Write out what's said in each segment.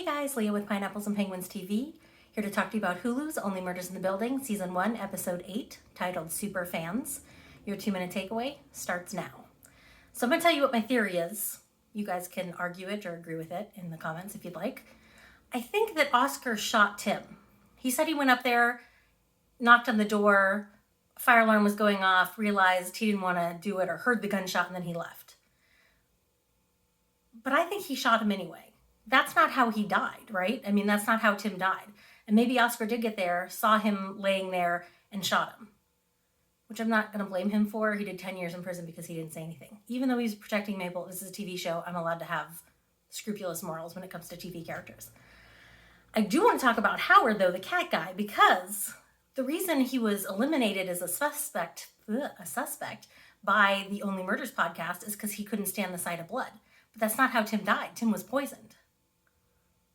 Hey guys, Leah with Pineapples and Penguins TV, here to talk to you about Hulu's Only Murders in the Building, Season 1, Episode 8, titled Super Fans. Your 2-minute takeaway starts now. So I'm going to tell you what my theory is. You guys can argue it or agree with it in the comments if you'd like. I think that Oscar shot Tim. He said he went up there, knocked on the door, fire alarm was going off, realized he didn't want to do it or heard the gunshot, and then he left. But I think he shot him anyway. That's not how he died, right? I mean, that's not how Tim died. And maybe Oscar did get there, saw him laying there, and shot him. Which I'm not going to blame him for. He did 10 years in prison because he didn't say anything. Even though he's protecting Mabel, this is a TV show, I'm allowed to have scrupulous morals when it comes to TV characters. I do want to talk about Howard, though, the cat guy, because the reason he was eliminated as a suspect by the Only Murders podcast is because he couldn't stand the sight of blood. But that's not how Tim died. Tim was poisoned.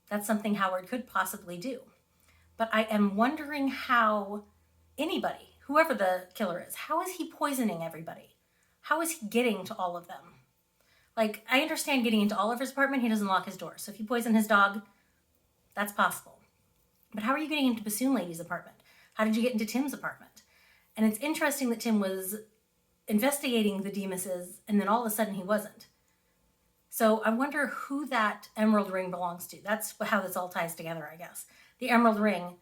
That's something Howard could possibly do. But I am wondering how anybody, whoever the killer is, how is he poisoning everybody? How is he getting to all of them? Like, I understand getting into Oliver's apartment, he doesn't lock his door. So if you poison his dog, that's possible. But how are you getting into Bassoon Lady's apartment? How did you get into Tim's apartment? And it's interesting that Tim was investigating the Demuses, and then all of a sudden he wasn't. So I wonder who that emerald ring belongs to. That's how this all ties together, I guess. The emerald ring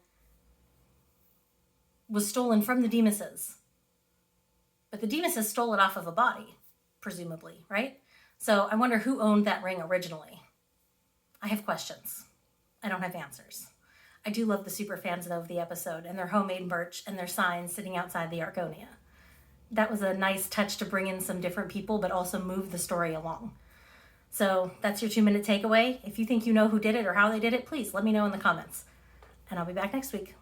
was stolen from the Demuses. But the Demuses stole it off of a body, presumably, right? So I wonder who owned that ring originally. I have questions. I don't have answers. I do love the super fans, though, of the episode and their homemade merch and their signs sitting outside the Argonia. That was a nice touch to bring in some different people, but also move the story along. So that's your 2-minute takeaway. If you think you know who did it or how they did it, please let me know in the comments. And I'll be back next week.